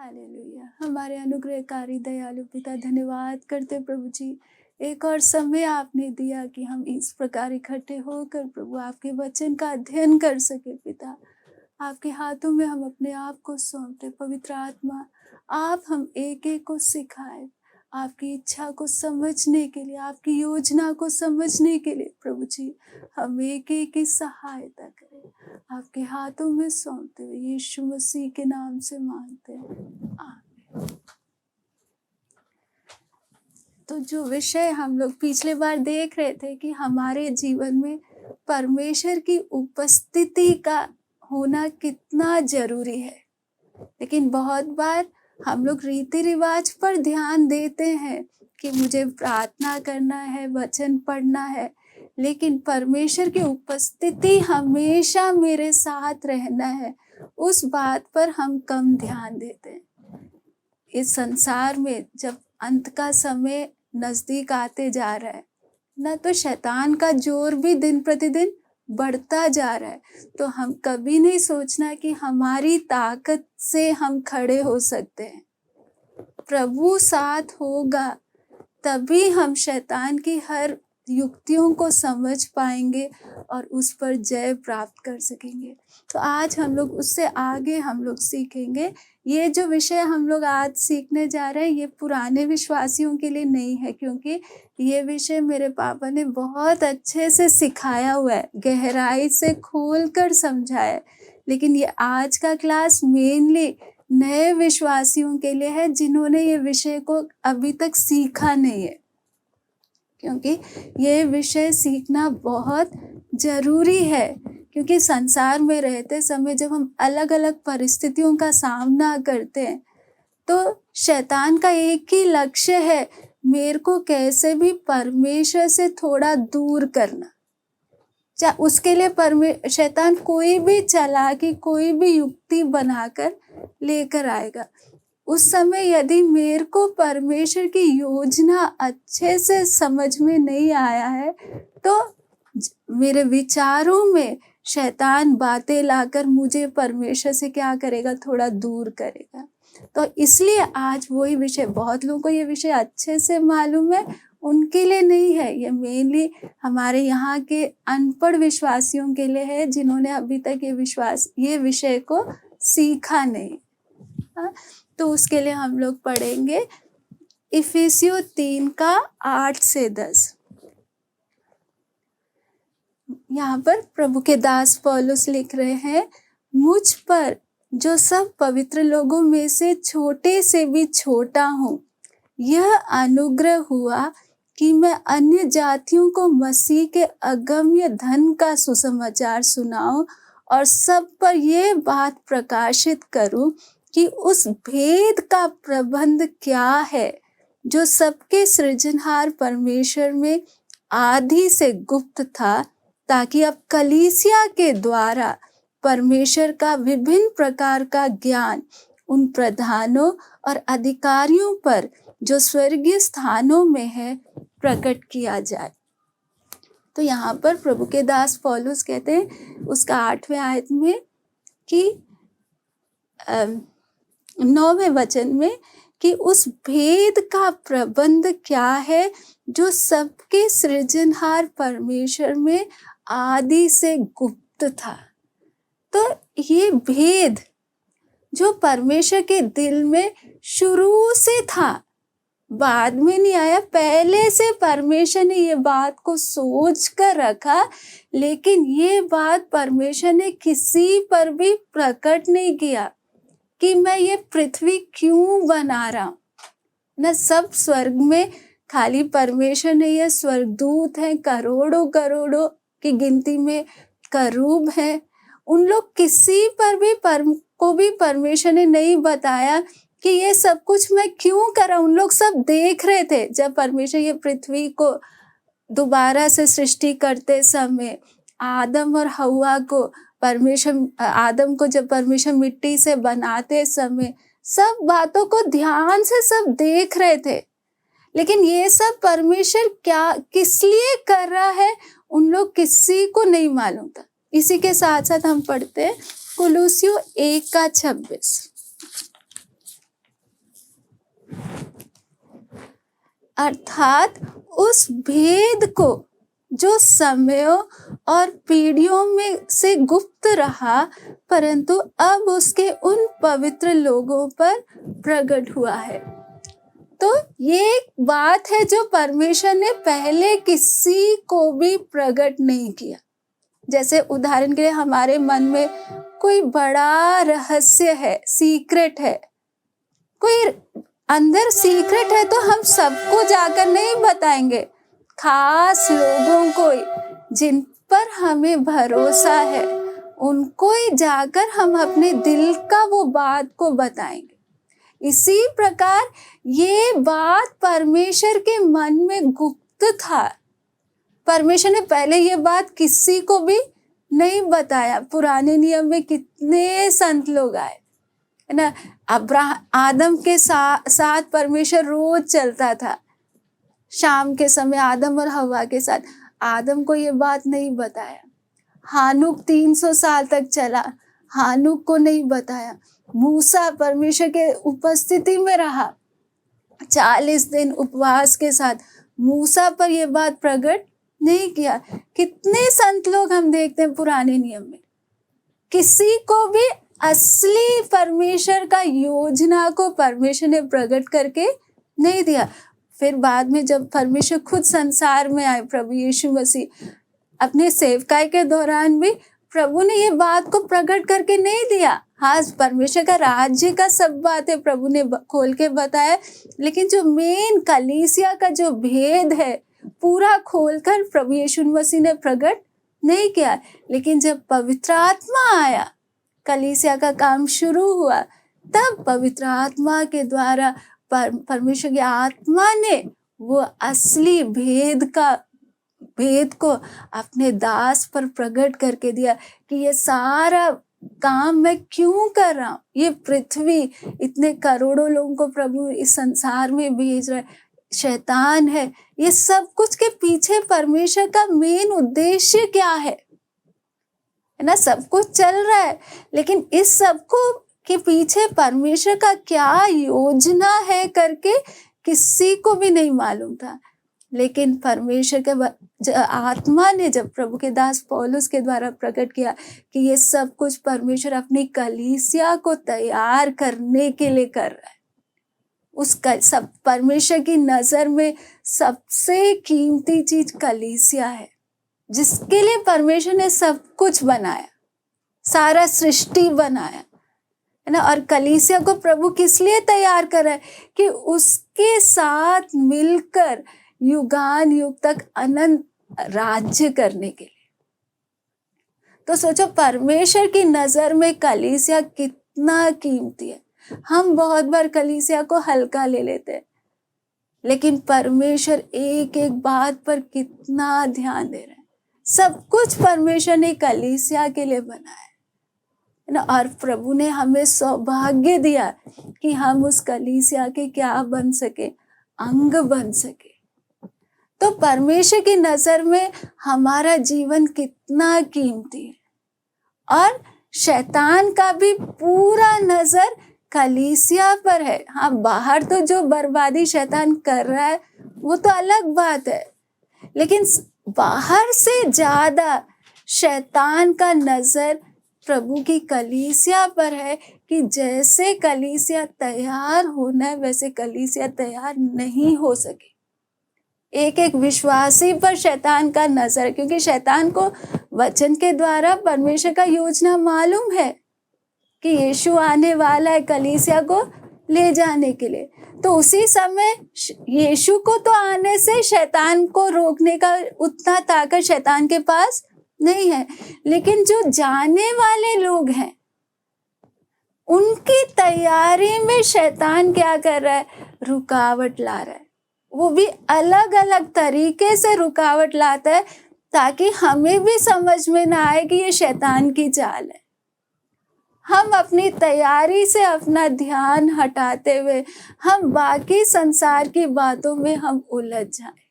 Hallelujah. हमारे अनुग्रहकारी दयालु पिता, धन्यवाद करते प्रभु जी, एक और समय आपने दिया कि हम इस प्रकार इकट्ठे होकर प्रभु आपके वचन का अध्ययन कर सके। पिता, आपके हाथों में हम अपने आप को सौंपते। पवित्र आत्मा, आप हम एक एक को सिखाए, आपकी इच्छा को समझने के लिए, आपकी योजना को समझने के लिए प्रभु जी, हम एक एक की सहायता करें। आपके हाथों में सौंपते हुए यीशु मसीह के नाम से मांगते हैं, आमीन। तो जो विषय हम लोग पिछले बार देख रहे थे कि हमारे जीवन में परमेश्वर की उपस्थिति का होना कितना जरूरी है, लेकिन बहुत बार हम लोग रीति रिवाज पर ध्यान देते हैं कि मुझे प्रार्थना करना है, वचन पढ़ना है, लेकिन परमेश्वर की उपस्थिति हमेशा मेरे साथ रहना है, उस बात पर हम कम ध्यान देते हैं। इस संसार में जब अंत का समय नजदीक आते जा रहा है ना, तो शैतान का जोर भी दिन प्रतिदिन बढ़ता जा रहा है, तो हम कभी नहीं सोचना कि हमारी ताकत से हम खड़े हो सकते हैं। प्रभु साथ होगा तभी हम शैतान की हर युक्तियों को समझ पाएंगे और उस पर जय प्राप्त कर सकेंगे। तो आज हम लोग उससे आगे हम लोग सीखेंगे। ये जो विषय हम लोग आज सीखने जा रहे हैं, ये पुराने विश्वासियों के लिए नहीं है, क्योंकि ये विषय मेरे पापा ने बहुत अच्छे से सिखाया हुआ है, गहराई से खोल कर समझाया है। लेकिन ये आज का क्लास मेनली नए विश्वासियों के लिए है, जिन्होंने ये विषय को अभी तक सीखा नहीं है, क्योंकि ये विषय सीखना बहुत जरूरी है। क्योंकि संसार में रहते समय जब हम अलग अलग परिस्थितियों का सामना करते हैं, तो शैतान का एक ही लक्ष्य है, मेरे को कैसे भी परमेश्वर से थोड़ा दूर करना। चाहे उसके लिए शैतान कोई भी चालाकी, कोई भी युक्ति बनाकर लेकर आएगा। उस समय यदि मेरे को परमेश्वर की योजना अच्छे से समझ में नहीं आया है, तो मेरे विचारों में शैतान बातें लाकर मुझे परमेश्वर से क्या करेगा, थोड़ा दूर करेगा। तो इसलिए आज वही विषय, बहुत लोगों को ये विषय अच्छे से मालूम है, उनके लिए नहीं है। ये मेनली हमारे यहाँ के अनपढ़ विश्वासियों के लिए है, जिन्होंने अभी तक ये विषय को सीखा नहीं। तो उसके लिए हम लोग पढ़ेंगे इफिसियों 3 का 8 से 10। यहाँ पर प्रभु के दास पौलुस लिख रहे हैं, मुझ पर जो सब पवित्र लोगों में से छोटे से भी छोटा हूँ, यह अनुग्रह हुआ कि मैं अन्य जातियों को मसीह के अगम्य धन का सुसमाचार सुनाऊं और सब पर यह बात प्रकाशित करूं कि उस भेद का प्रबंध क्या है जो सबके सृजनहार परमेश्वर में आदि से गुप्त था, ताकि अब कलीसिया के द्वारा परमेश्वर का विभिन्न प्रकार का ज्ञान उन प्रधानों और अधिकारियों पर जो स्वर्गीय स्थानों में है प्रकट किया जाए। तो यहाँ पर प्रभु के दास पौलुस कहते हैं उसका 8वें आयत में कि 9वें वचन में कि उस भेद का प्रबंध क्या है जो सबके सृजनहार परमेश्वर में आदि से गुप्त था। तो ये भेद जो परमेश्वर के दिल में शुरू से था, बाद में नहीं आया, पहले से परमेश्वर ने ये बात को सोच कर रखा, लेकिन ये बात परमेश्वर ने किसी पर भी प्रकट नहीं किया कि मैं ये पृथ्वी क्यों बना रहा हूं ना। सब स्वर्ग में खाली परमेश्वर ने, ये स्वर्गदूत हैं, करोड़ों करोड़ों की गिनती में करूब हैं, उन लोग किसी पर भी को भी परमेश्वर ने नहीं बताया कि ये सब कुछ मैं क्यों कर रहा हूं। उन लोग सब देख रहे थे जब परमेश्वर ये पृथ्वी को दोबारा से सृष्टि करते समय, आदम और हव्वा को आदम को जब परमेश्वर मिट्टी से बनाते समय, सब बातों को ध्यान से सब देख रहे थे, लेकिन ये सब परमेश्वर क्या किस लिए कर रहा है उन लोग किसी को नहीं मालूम था। इसी के साथ साथ हम पढ़ते हैं कुलुस्सियों 1 का 26। अर्थात उस भेद को जो समयों और पीढ़ियों में से गुप्त रहा, परंतु अब उसके उन पवित्र लोगों पर प्रकट हुआ है। तो ये एक बात है जो परमेश्वर ने पहले किसी को भी प्रकट नहीं किया। जैसे उदाहरण के लिए हमारे मन में कोई बड़ा रहस्य है, सीक्रेट है, कोई अंदर सीक्रेट है, तो हम सबको जाकर नहीं बताएंगे, खास लोगों को जिन पर हमें भरोसा है उनको ही जाकर हम अपने दिल का वो बात को बताएंगे। इसी प्रकार ये बात परमेश्वर के मन में गुप्त था। परमेश्वर ने पहले ये बात किसी को भी नहीं बताया। पुराने नियम में कितने संत लोग आए, है ना। आदम के साथ परमेश्वर रोज चलता था, शाम के समय आदम और हवा के साथ। आदम को ये बात नहीं बताया। हानुक 300 साल तक चला, हानुक को नहीं बताया। मूसा परमेश्वर के उपस्थिति में रहा 40 दिन उपवास के साथ, मूसा पर यह बात प्रकट नहीं किया। कितने संत लोग हम देखते हैं पुराने नियम में, किसी को भी असली परमेश्वर का योजना को परमेश्वर ने प्रकट करके नहीं दिया। फिर बाद में जब परमेश्वर खुद संसार में आए, प्रभु यीशु मसीह, अपने सेवकाई के दौरान भी प्रभु ने ये बात को प्रकट करके नहीं दिया। हाँ, परमेश्वर का राज्य का सब बातें प्रभु ने खोल के बताया, लेकिन जो मेन कलीसिया का जो भेद है पूरा खोलकर प्रभु यीशु मसीह ने प्रकट नहीं किया। लेकिन जब पवित्र आत्मा आया, कलीसिया का काम शुरू हुआ, तब पवित्र आत्मा के द्वारा परमेश्वर की आत्मा ने वो असली भेद को अपने दास पर प्रकट करके दिया कि ये सारा काम मैं क्यों कर रहा हूँ। ये पृथ्वी, इतने करोड़ों लोगों को प्रभु इस संसार में भेज रहा है, शैतान है, ये सब कुछ के पीछे परमेश्वर का मेन उद्देश्य क्या है ना। सब कुछ चल रहा है, लेकिन इस सब को के पीछे परमेश्वर का क्या योजना है करके किसी को भी नहीं मालूम था। लेकिन परमेश्वर के आत्मा ने जब प्रभु के दास पौलुस के द्वारा प्रकट किया कि ये सब कुछ परमेश्वर अपनी कलीसिया को तैयार करने के लिए कर रहा है। उसका सब परमेश्वर की नजर में सबसे कीमती चीज कलीसिया है, जिसके लिए परमेश्वर ने सब कुछ बनाया, सारा सृष्टि बनाया, है ना। और कलीसिया को प्रभु किस लिए तैयार कर रहा है कि उसके साथ मिलकर युगान युग तक अनंत राज्य करने के लिए। तो सोचो परमेश्वर की नजर में कलीसिया कितना कीमती है। हम बहुत बार कलीसिया को हल्का ले लेते हैं, लेकिन परमेश्वर एक एक बात पर कितना ध्यान दे रहे हैं। सब कुछ परमेश्वर ने कलीसिया के लिए बनाया है ना। और प्रभु ने हमें सौभाग्य दिया कि हम उस कलीसिया के क्या बन सके, अंग बन सके। तो परमेश्वर की नजर में हमारा जीवन कितना कीमती है। और शैतान का भी पूरा नजर कलीसिया पर है। हाँ, बाहर तो जो बर्बादी शैतान कर रहा है वो तो अलग बात है, लेकिन बाहर से ज्यादा शैतान का नजर प्रभु की कलीसिया पर है कि जैसे कलीसिया तैयार होना है वैसे कलीसिया तैयार नहीं हो सके। एक एक विश्वासी पर शैतान का नजर, क्योंकि शैतान को वचन के द्वारा परमेश्वर का योजना मालूम है कि यीशु आने वाला है कलीसिया को ले जाने के लिए। तो उसी समय यीशु को तो आने से शैतान को रोकने का उतना ताकत शैतान के पास नहीं है, लेकिन जो जाने वाले लोग हैं उनकी तैयारी में शैतान क्या कर रहा है, रुकावट ला रहा है। वो भी अलग अलग तरीके से रुकावट लाता है ताकि हमें भी समझ में ना आए कि ये शैतान की चाल है। हम अपनी तैयारी से अपना ध्यान हटाते हुए हम बाकी संसार की बातों में हम उलझ जाएं,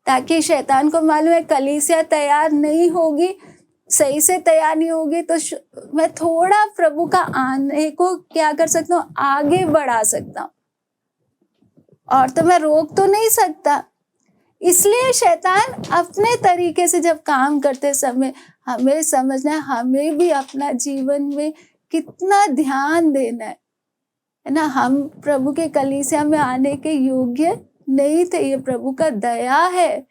ताकि शैतान को मालूम है कलीसिया तैयार नहीं होगी, सही से तैयार नहीं होगी, तो मैं थोड़ा प्रभु का आने को क्या कर सकता हूँ, आगे बढ़ा सकता हूँ। और तो मैं रोक तो नहीं सकता। इसलिए शैतान अपने तरीके से जब काम करते समय हमें समझना है, हमें भी अपना जीवन में कितना ध्यान देना है ना। हम प्रभु के कलीसिया में आने के योग्य नहीं थे, ये प्रभु का दया है।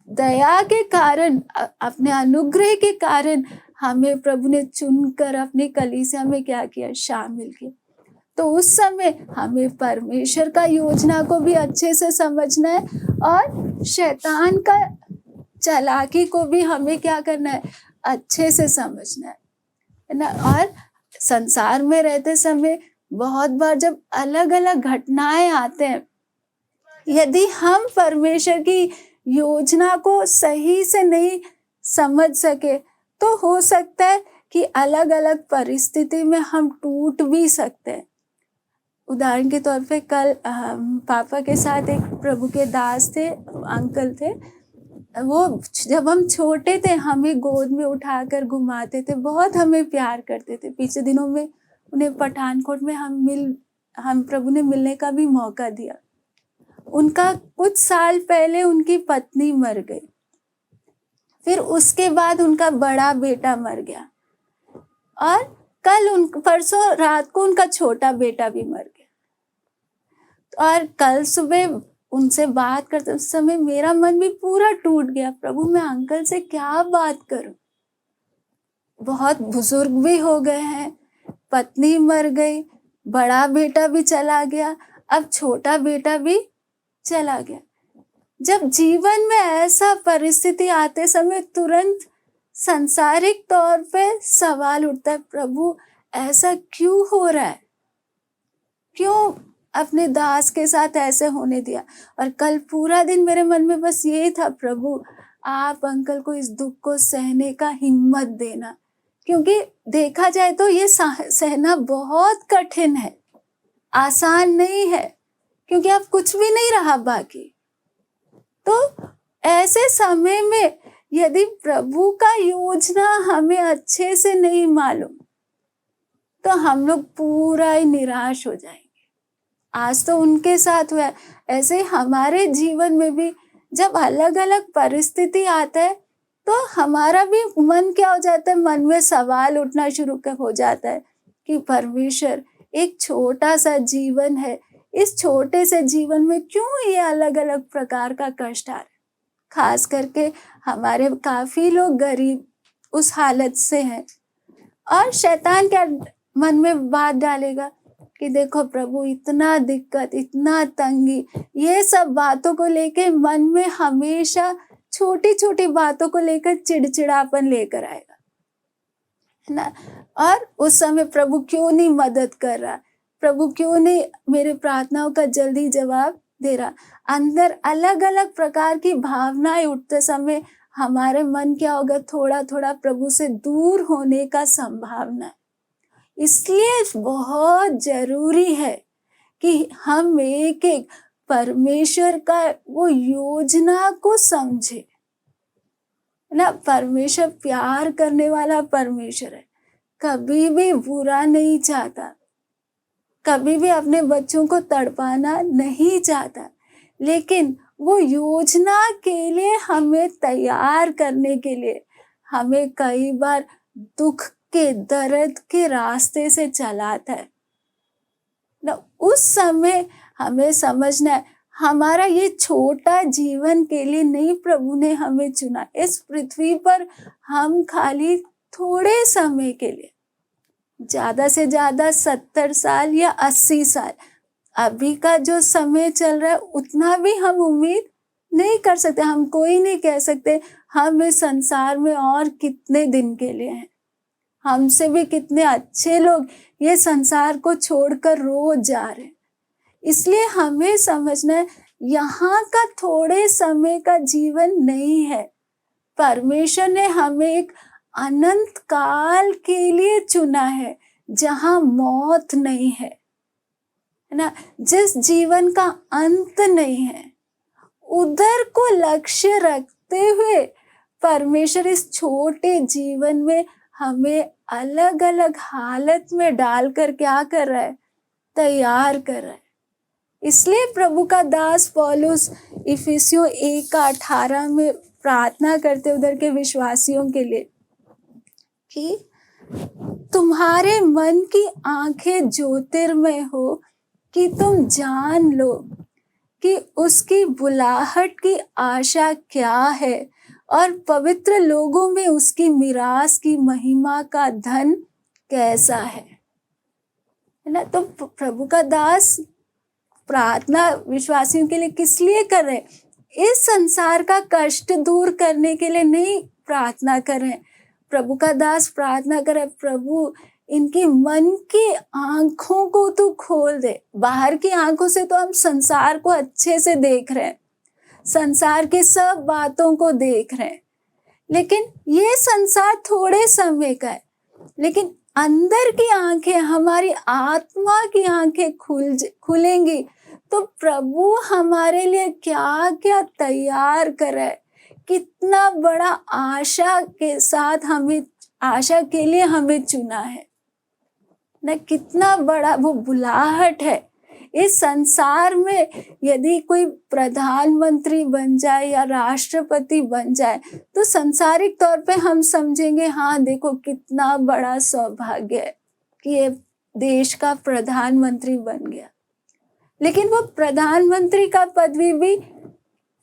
दया के कारण, अपने अनुग्रह के कारण हमें प्रभु ने चुनकर अपनी कलीसिया में क्या किया, शामिल किया। तो उस समय हमें परमेश्वर का योजना को भी अच्छे से समझना है और शैतान का चालाकी को भी हमें क्या करना है, अच्छे से समझना है ना। और संसार में रहते समय बहुत बार जब अलग अलग घटनाएं आते हैं, यदि हम परमेश्वर की योजना को सही से नहीं समझ सके तो हो सकता है कि अलग अलग परिस्थिति में हम टूट भी सकते हैं। उदाहरण के तौर पे कल पापा के साथ एक प्रभु के दास थे, अंकल थे। वो जब हम छोटे थे हमें गोद में उठाकर घुमाते थे, बहुत हमें प्यार करते थे। पिछले दिनों में उन्हें पठानकोट में हम प्रभु ने मिलने का भी मौका दिया। उनका कुछ साल पहले उनकी पत्नी मर गई, फिर उसके बाद उनका बड़ा बेटा मर गया और परसों रात को उनका छोटा बेटा भी मर गया। और कल सुबह उनसे बात करते समय मेरा मन भी पूरा टूट गया। प्रभु मैं अंकल से क्या बात करूं, बहुत बुजुर्ग भी हो गए हैं, पत्नी मर गई, बड़ा बेटा भी चला गया, अब छोटा बेटा भी चला गया। जब जीवन में ऐसा परिस्थिति आते समय तुरंत सांसारिक तौर पे सवाल उठता है, प्रभु ऐसा क्यों हो रहा है, क्यों अपने दास के साथ ऐसे होने दिया। और कल पूरा दिन मेरे मन में बस यही था, प्रभु आप अंकल को इस दुख को सहने का हिम्मत देना, क्योंकि देखा जाए तो ये सहना बहुत कठिन है, आसान नहीं है, क्योंकि अब कुछ भी नहीं रहा बाकी। तो ऐसे समय में यदि प्रभु का योजना हमें अच्छे से नहीं मालूम तो हम लोग पूरा ही निराश हो जाएंगे। आज तो उनके साथ हुआ, ऐसे हमारे जीवन में भी जब अलग अलग परिस्थिति आता है तो हमारा भी मन क्या हो जाता है, मन में सवाल उठना शुरू हो जाता है कि परमेश्वर एक छोटा सा जीवन है, इस छोटे से जीवन में क्यों ये अलग अलग प्रकार का कष्ट आ रहा है। खास करके हमारे काफी लोग गरीब उस हालत से हैं और शैतान क्या मन में बात डालेगा कि देखो प्रभु इतना दिक्कत, इतना तंगी, ये सब बातों को लेके मन में हमेशा छोटी छोटी बातों को लेकर चिड़चिड़ापन लेकर आएगा, है ना। और उस समय प्रभु क्यों नहीं मदद कर रहा, प्रभु क्यों नहीं मेरे प्रार्थनाओं का जल्दी जवाब दे रहा। अंदर अलग अलग प्रकार की भावनाएं उठते समय हमारे मन क्या होगा, थोड़ा थोड़ा प्रभु से दूर होने का संभावना है। इसलिए बहुत जरूरी है कि हम एक एक परमेश्वर का वो योजना को समझे ना। परमेश्वर प्यार करने वाला परमेश्वर है, कभी भी बुरा नहीं चाहता, कभी भी अपने बच्चों को तड़पाना नहीं चाहता, लेकिन वो योजना के लिए हमें तैयार करने के लिए हमें कई बार दुख के दर्द के रास्ते से चलाता है ना। उस समय हमें समझना है हमारा ये छोटा जीवन के लिए नहीं प्रभु ने हमें चुना। इस पृथ्वी पर हम खाली थोड़े समय के लिए, ज्यादा से ज्यादा 70 साल या 80 साल, अभी का जो समय चल रहा है उतना भी हम उम्मीद नहीं कर सकते। हम कोई नहीं कह सकते हम इस संसार में और कितने दिन के लिए हैं। हमसे भी कितने अच्छे लोग ये संसार को छोड़कर रोज जा रहे हैं। इसलिए हमें समझना है यहाँ का थोड़े समय का जीवन नहीं है, परमेश्वर ने हमें एक अनंत काल के लिए चुना है जहां मौत नहीं है ना, जिस जीवन का अंत नहीं है, उधर को लक्ष्य रखते हुए परमेश्वर इस छोटे जीवन में हमें अलग अलग हालत में डालकर क्या कर रहा है, तैयार कर रहा है। इसलिए प्रभु का दास पौलुस इफिसियों 1:18 में प्रार्थना करते उधर के विश्वासियों के लिए कि तुम्हारे मन की आंखें ज्योतिर्मय हो कि तुम जान लो कि उसकी बुलाहट की आशा क्या है और पवित्र लोगों में उसकी मिरास की महिमा का धन कैसा है ना। तो प्रभु का दास प्रार्थना विश्वासियों के लिए किस लिए कर रहे हैं? इस संसार का कष्ट दूर करने के लिए नहीं प्रार्थना कर रहे हैं। प्रभु का दास प्रार्थना करे, प्रभु इनकी मन की आंखों को तू खोल दे। बाहर की आंखों से तो हम संसार को अच्छे से देख रहे हैं, संसार की सब बातों को देख रहे हैं, लेकिन ये संसार थोड़े समय का है। लेकिन अंदर की आंखें, हमारी आत्मा की आंखें खुलेंगी तो प्रभु हमारे लिए क्या क्या तैयार कर है, कितना बड़ा आशा के साथ हमें, आशा के लिए हमें चुना है ना। कितना बड़ा वो बुलाहट है। इस संसार में यदि कोई प्रधानमंत्री बन जाए या राष्ट्रपति बन जाए तो सांसारिक तौर पे हम समझेंगे हाँ देखो कितना बड़ा सौभाग्य है कि ये देश का प्रधानमंत्री बन गया। लेकिन वो प्रधानमंत्री का पदवी भी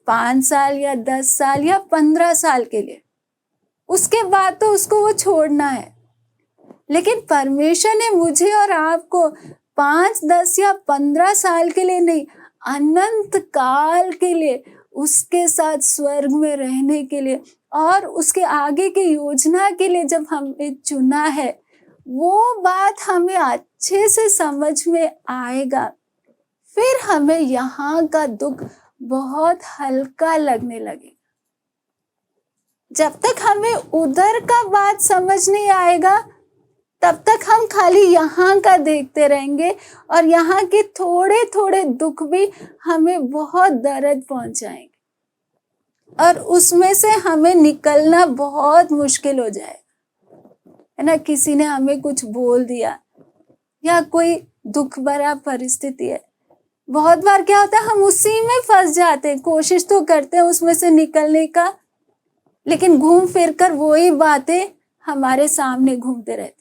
5 साल या 10 साल या 15 साल के लिए, उसके बाद तो उसको वो छोड़ना है। लेकिन परमेश्वर ने मुझे और आपको 5, 10 या 15 साल के लिए नहीं, अनंत काल के लिए उसके साथ स्वर्ग में रहने के लिए और उसके आगे की योजना के लिए जब हमें चुना है, वो बात हमें अच्छे से समझ में आएगा। फिर हमें यहाँ का दुख बहुत हल्का लगने लगेगा। जब तक हमें उधर का बात समझ नहीं आएगा तब तक हम खाली यहाँ का देखते रहेंगे और यहाँ के थोड़े थोड़े दुख भी हमें बहुत दर्द पहुंचाएंगे और उसमें से हमें निकलना बहुत मुश्किल हो जाएगा, है ना। किसी ने हमें कुछ बोल दिया या कोई दुख भरा परिस्थिति है, बहुत बार क्या होता है हम उसी में फंस जाते हैं। कोशिश तो करते हैं उसमें से निकलने का, लेकिन घूम फिर कर वही बातें हमारे सामने घूमते रहते।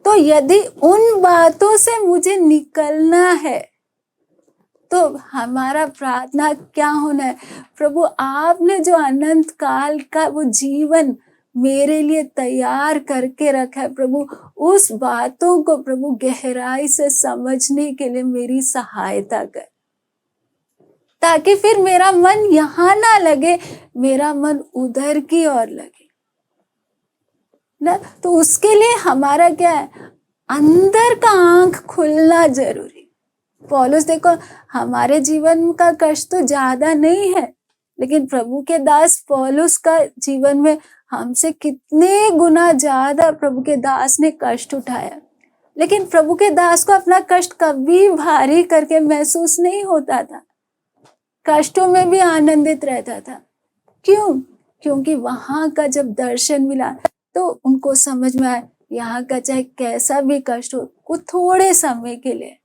तो यदि उन बातों से मुझे निकलना है तो हमारा प्रार्थना क्या होना है? प्रभु आपने जो अनंत काल का वो जीवन मेरे लिए तैयार करके रखा है, प्रभु उस बातों को प्रभु गहराई से समझने के लिए मेरी सहायता कर, ताकि फिर मेरा मन यहाँ ना लगे, मेरा मन उधर की ओर लगे ना। तो उसके लिए हमारा क्या है? अंदर का आंख खुलना जरूरी। पौलुस देखो, हमारे जीवन का कष्ट तो ज्यादा नहीं है, लेकिन प्रभु के दास पौलुस का जीवन में हमसे कितने गुना ज्यादा प्रभु के दास ने कष्ट उठाया। लेकिन प्रभु के दास को अपना कष्ट कभी भारी करके महसूस नहीं होता था, कष्टों में भी आनंदित रहता था। क्यों? क्योंकि वहां का जब दर्शन मिला तो उनको समझ में आया यहाँ का चाहे कैसा भी कष्ट हो, वो थोड़े समय के लिए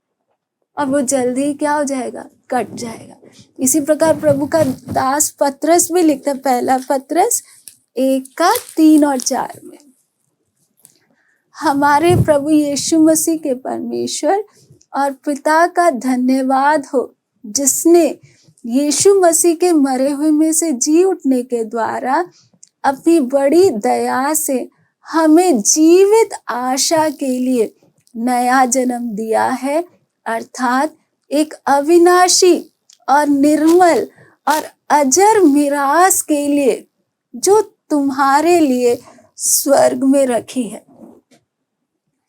और वो जल्दी क्या हो जाएगा? कट जाएगा। इसी प्रकार प्रभु का दास पत्रस भी लिखता है, पहला पत्रस 1:3 और 4 में, हमारे प्रभु यीशु मसीह के परमेश्वर और पिता का धन्यवाद हो, जिसने यीशु मसीह के मरे हुए में से जी उठने के द्वारा अपनी बड़ी दया से हमें जीवित आशा के लिए नया जन्म दिया है, अर्थात एक अविनाशी और निर्मल और अजर मिरास के लिए जो तुम्हारे लिए स्वर्ग में रखी है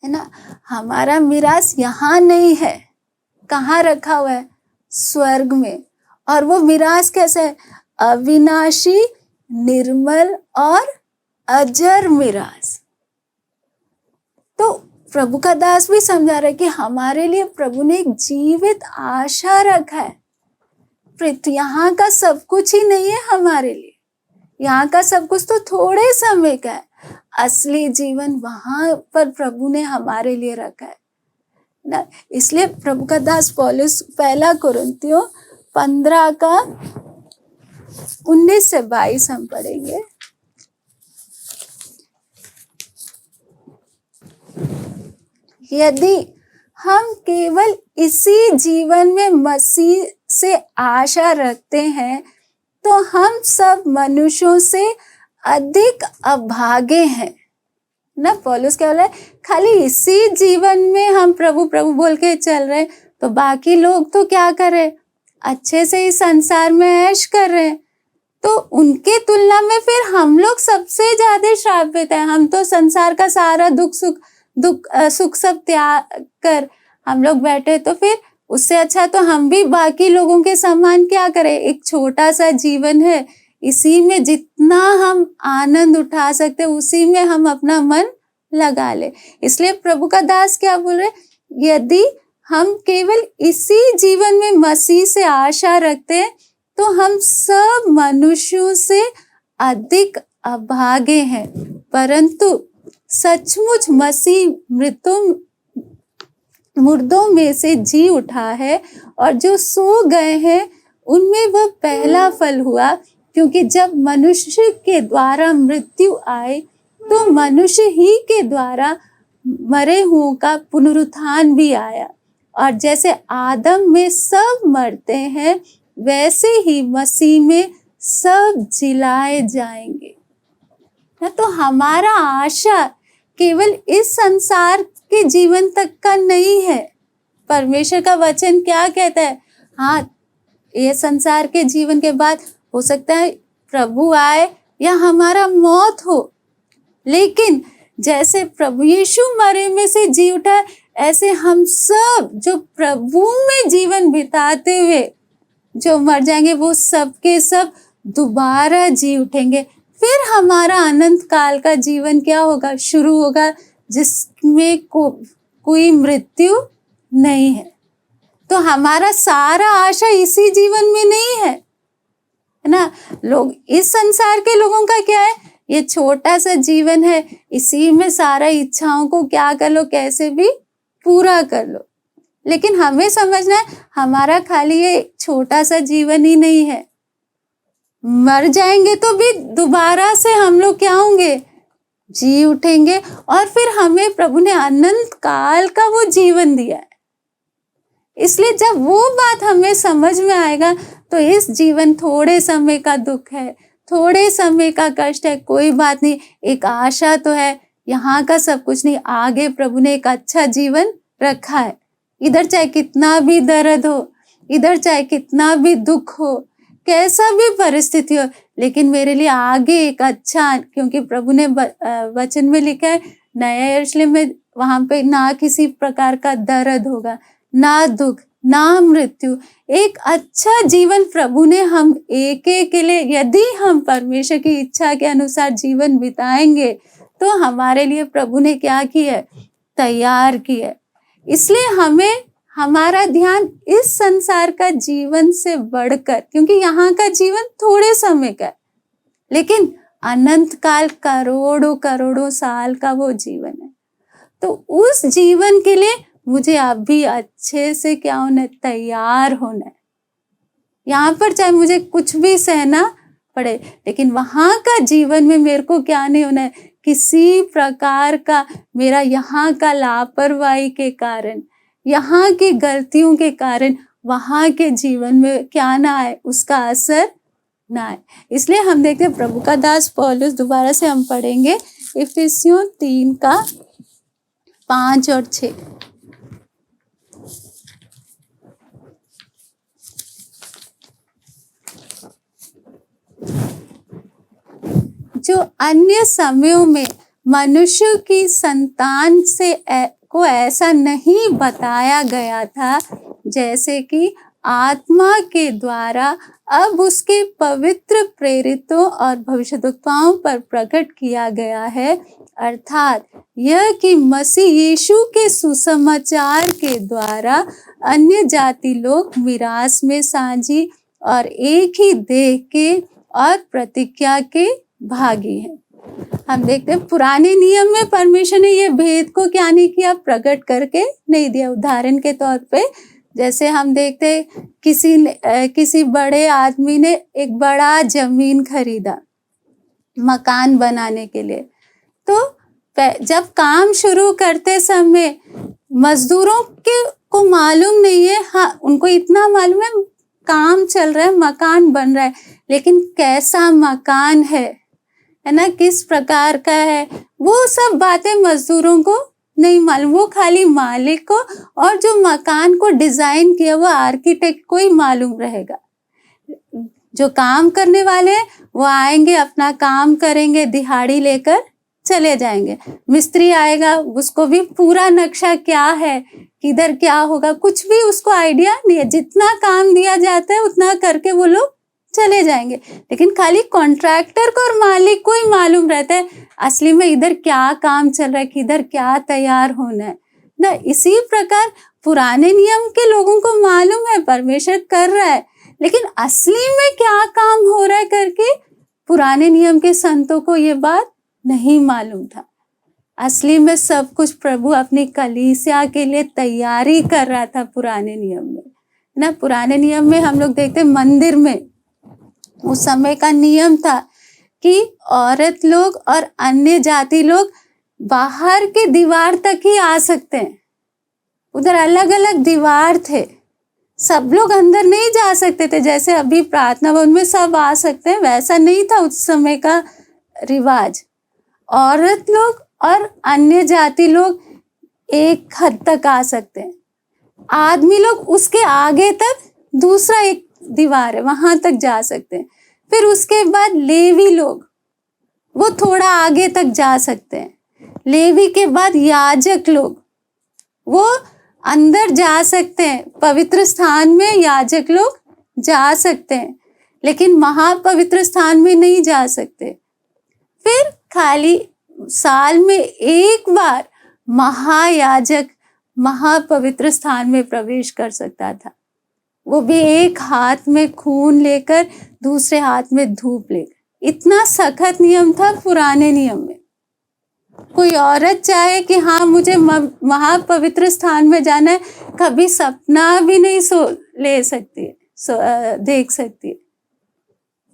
ना। हमारा मिरास यहाँ नहीं है, कहाँ रखा हुआ है? स्वर्ग में। और वो मिरास कैसा है? अविनाशी, निर्मल और अजर मिरास। तो प्रभु का दास भी समझा रहा है कि हमारे लिए प्रभु ने एक जीवित आशा रखा है। यहाँ का सब कुछ ही नहीं है हमारे लिए, यहाँ का सब कुछ तो थोड़े समय का है। असली जीवन वहां पर प्रभु ने हमारे लिए रखा है। ना। इसलिए प्रभु का दास पौलुस 1 कुरिन्थियों 15 का 19 से 22 हम पढ़ेंगे। यदि हम केवल इसी जीवन में मसीह से आशा रखते हैं तो हम सब मनुष्यों से अधिक अभागे हैं ना। पौलुस क्या बोला है, खाली इसी जीवन में हम प्रभु प्रभु बोल के चल रहे हैं, तो बाकी लोग तो क्या कर रहे, अच्छे से इस संसार में ऐश कर रहे हैं, तो उनके तुलना में फिर हम लोग सबसे ज्यादा श्रापित है। हम तो संसार का सारा सुख सब त्याग कर हम लोग बैठे, तो फिर उससे अच्छा तो हम भी बाकी लोगों के समान क्या करें। एक छोटा सा जीवन है, इसी में जितना हम आनंद उठा सकते उसी में हम अपना मन लगा ले। इसलिए प्रभु का दास क्या बोल रहे, यदि हम केवल इसी जीवन में मसीह से आशा रखते हैं तो हम सब मनुष्यों से अधिक अभागे हैं। परंतु सचमुच मसीह मुर्दों में से जी उठा है और जो सो गए हैं उनमें वह पहला फल हुआ, क्योंकि जब मनुष्य के द्वारा मृत्यु आई तो मनुष्य ही के द्वारा मरे हुओं का पुनरुत्थान भी आया। और जैसे आदम में सब मरते हैं वैसे ही मसीह में सब जिलाए जाएंगे। तो हमारा आशा केवल इस संसार के जीवन तक का नहीं है। परमेश्वर का वचन क्या कहता है, हाँ ये संसार के जीवन के बाद हो सकता है प्रभु आए या हमारा मौत हो, लेकिन जैसे प्रभु यीशु मरे में से जी उठा, ऐसे हम सब जो प्रभु में जीवन बिताते हुए जो मर जाएंगे वो सब के सब दोबारा जी उठेंगे। फिर हमारा अनंत काल का जीवन क्या होगा, शुरू होगा, जिसमें कोई मृत्यु नहीं है। तो हमारा सारा आशा इसी जीवन में नहीं है ना। लोग इस संसार के लोगों का क्या है, ये छोटा सा जीवन है, इसी में सारा इच्छाओं को क्या कर लो, कैसे भी पूरा कर लो। लेकिन हमें समझना है हमारा खाली ये छोटा सा जीवन ही नहीं है, मर जाएंगे तो भी दोबारा से हम लोग क्या होंगे, जी उठेंगे। और फिर हमें प्रभु ने अनंत काल का वो जीवन दिया है। इसलिए जब वो बात हमें समझ में आएगा तो इस जीवन थोड़े समय का दुख है, थोड़े समय का कष्ट है, कोई बात नहीं, एक आशा तो है, यहाँ का सब कुछ नहीं, आगे प्रभु ने एक अच्छा जीवन रखा है। इधर चाहे कितना भी दर्द हो, इधर चाहे कितना भी दुख हो, कैसा भी परिस्थिति हो, लेकिन मेरे लिए आगे एक अच्छा, क्योंकि प्रभु ने वचन में लिखा है नया यरूशलेम में, वहां पे ना किसी प्रकार का दर्द होगा, ना दुख, ना मृत्यु, एक अच्छा जीवन प्रभु ने हम एक के लिए, यदि हम परमेश्वर की इच्छा के अनुसार जीवन बिताएंगे तो हमारे लिए प्रभु ने क्या किया, तैयार किया। इसलिए हमें हमारा ध्यान इस संसार का जीवन से बढ़कर, क्योंकि यहाँ का जीवन थोड़े समय का है, लेकिन अनंत काल करोड़ों करोड़ों साल का वो जीवन है। तो उस जीवन के लिए मुझे अभी अच्छे से क्या होना है, तैयार होना है। यहाँ पर चाहे मुझे कुछ भी सहना पड़े, लेकिन वहां का जीवन में मेरे को क्या नहीं होना है, किसी प्रकार का मेरा यहाँ का लापरवाही के कारण, यहाँ की गलतियों के कारण वहां के जीवन में क्या ना आए, उसका असर ना आए। इसलिए हम देखते हैं प्रभु का दास पौलुस, दोबारा से हम पढ़ेंगे इफिसियों 3 का 5 और 6। जो अन्य समयों में मनुष्य की संतान से को ऐसा नहीं बताया गया था, जैसे कि आत्मा के द्वारा अब उसके पवित्र प्रेरितों और भविष्यद्वक्ताओं पर प्रकट किया गया है, अर्थात यह कि मसीह यीशु के सुसमाचार के द्वारा अन्य जाति लोग मिरास में साझी और एक ही देह के और प्रतिज्ञा के भागी हैं। हम देखते हैं पुराने नियम में परमेश्वर ने ये भेद को क्या नहीं किया, प्रकट करके नहीं दिया। उदाहरण के तौर पे जैसे हम देखते हैं किसी बड़े आदमी ने एक बड़ा जमीन खरीदा मकान बनाने के लिए, तो जब काम शुरू करते समय मजदूरों को मालूम नहीं है, हाँ उनको इतना मालूम है काम चल रहा है, मकान बन रहा है, लेकिन कैसा मकान है ना, किस प्रकार का है, वो सब बातें मजदूरों को नहीं मालूम। वो खाली मालिक को और जो मकान को डिजाइन किया वो आर्किटेक्ट को ही मालूम रहेगा। जो काम करने वाले हैं वो आएंगे, अपना काम करेंगे, दिहाड़ी लेकर चले जाएंगे। मिस्त्री आएगा, उसको भी पूरा नक्शा क्या है, किधर क्या होगा, कुछ भी उसको आइडिया नहीं है। जितना काम दिया जाता है उतना करके वो लोग चले जाएंगे, लेकिन खाली कॉन्ट्रैक्टर को और मालिक को ही मालूम रहता है असली में इधर क्या काम चल रहा है, किधर क्या तैयार होना है ना। इसी प्रकार पुराने नियम के लोगों को मालूम है परमेश्वर कर रहा है, लेकिन असली में क्या काम हो रहा है करके पुराने नियम के संतों को ये बात नहीं मालूम था। असली में सब कुछ प्रभु अपनी कलीसिया के लिए तैयारी कर रहा था पुराने नियम में ना। पुराने नियम में हम लोग देखते मंदिर में उस समय का नियम था कि औरत लोग और अन्य जाति लोग बाहर के दीवार तक ही आ सकते हैं। उधर अलग अलग दीवार थे, सब लोग अंदर नहीं जा सकते थे। जैसे अभी प्रार्थना भवन में सब आ सकते हैं, वैसा नहीं था उस समय का रिवाज। औरत लोग और अन्य जाति लोग एक हद तक आ सकते हैं, आदमी लोग उसके आगे तक दूसरा एक दीवार है वहां तक जा सकते हैं। फिर उसके बाद लेवी लोग वो थोड़ा आगे तक जा सकते हैं। लेवी के बाद याजक लोग वो अंदर जा सकते हैं, पवित्र स्थान में याजक लोग जा सकते हैं, लेकिन महापवित्र स्थान में नहीं जा सकते। फिर खाली साल में एक बार महायाजक महापवित्र स्थान में प्रवेश कर सकता था, वो भी एक हाथ में खून लेकर दूसरे हाथ में धूप लेकर। इतना सख्त नियम था पुराने नियम में। कोई औरत चाहे कि हाँ मुझे महापवित्र स्थान में जाना है, कभी सपना भी नहीं ले सकती, देख सकती।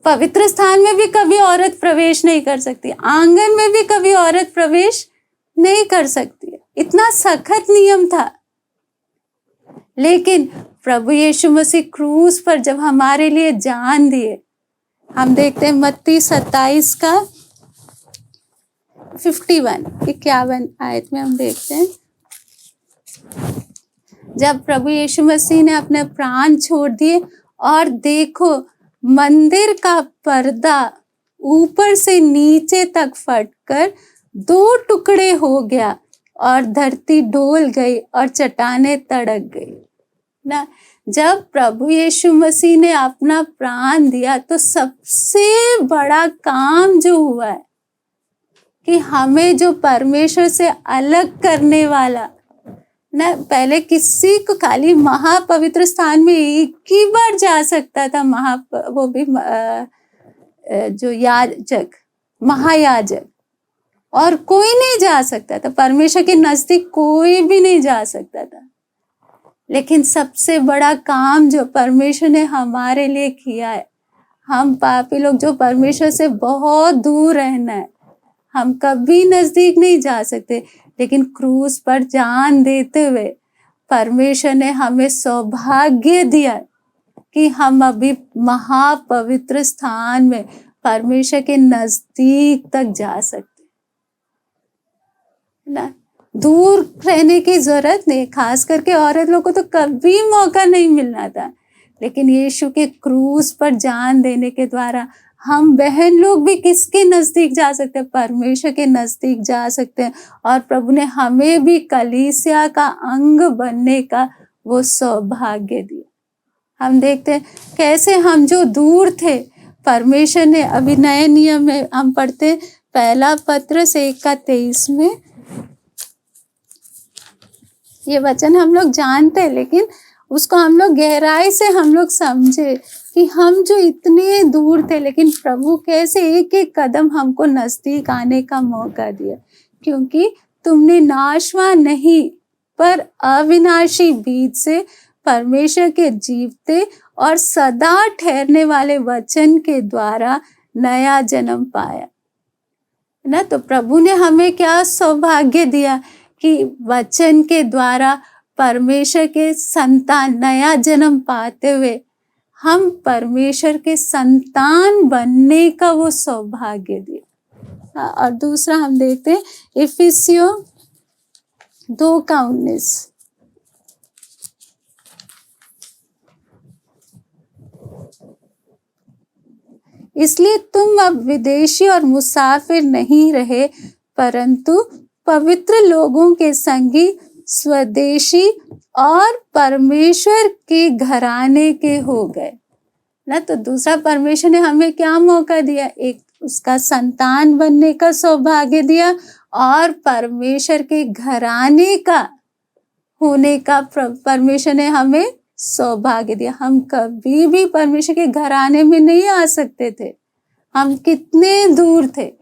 पवित्र स्थान में भी कभी औरत प्रवेश नहीं कर सकती, आंगन में भी कभी औरत प्रवेश नहीं कर सकती। इतना सख्त नियम था। लेकिन प्रभु यीशु मसीह क्रूस पर जब हमारे लिए जान दिए, हम देखते हैं मत्ती 27 का 51 आयत में हम देखते हैं, जब प्रभु यीशु मसीह ने अपने प्राण छोड़ दिए और देखो मंदिर का पर्दा ऊपर से नीचे तक फटकर 2 टुकड़े हो गया और धरती डोल गई और चट्टानें तड़क गई ना। जब प्रभु यीशु मसीह ने अपना प्राण दिया तो सबसे बड़ा काम जो हुआ है कि हमें जो परमेश्वर से अलग करने वाला ना, पहले किसी को खाली महापवित्र स्थान में एक ही बार जा सकता था, वो भी जो याजक महायाजक, और कोई नहीं जा सकता था। परमेश्वर के नजदीक कोई भी नहीं जा सकता था। लेकिन सबसे बड़ा काम जो परमेश्वर ने हमारे लिए किया है, हम पापी लोग जो परमेश्वर से बहुत दूर रहना है, हम कभी नजदीक नहीं जा सकते, लेकिन क्रूस पर जान देते हुए परमेश्वर ने हमें सौभाग्य दिया कि हम अभी महापवित्र स्थान में परमेश्वर के नजदीक तक जा सकते ना। दूर रहने की जरूरत नहीं, खास करके औरत लोगों को तो कभी मौका नहीं मिलना था, लेकिन यीशु के क्रूस पर जान देने के द्वारा हम बहन लोग भी किसके नजदीक जा सकते हैं, परमेश्वर के नजदीक जा सकते हैं। और प्रभु ने हमें भी कलीसिया का अंग बनने का वो सौभाग्य दिया। हम देखते हैं कैसे हम जो दूर थे, परमेश्वर ने अभी नए नियम में हम पढ़ते पहला पत्रस 1:23 में, ये वचन हम लोग जानते हैं, लेकिन उसको हम लोग गहराई से हम लोग समझे कि हम जो इतने दूर थे, लेकिन प्रभु कैसे एक एक कदम हमको नजदीक आने का मौका दिया, क्योंकि तुमने नाशवान नहीं पर अविनाशी बीज से परमेश्वर के जीवते और सदा ठहरने वाले वचन के द्वारा नया जन्म पाया ना। तो प्रभु ने हमें क्या सौभाग्य दिया कि वचन के द्वारा परमेश्वर के संतान नया जन्म पाते हुए हम परमेश्वर के संतान बनने का वो सौभाग्य दिया। और दूसरा हम देखते हैं इफिसियों 2:19। इसलिए तुम अब विदेशी और मुसाफिर नहीं रहे, परंतु पवित्र लोगों के संगी, स्वदेशी और परमेश्वर के घराने के हो गए ना। तो दूसरा, परमेश्वर ने हमें क्या मौका दिया? एक उसका संतान बनने का सौभाग्य दिया और परमेश्वर के घराने का होने का परमेश्वर ने हमें सौभाग्य दिया। हम कभी भी परमेश्वर के घराने में नहीं आ सकते थे, हम कितने दूर थे,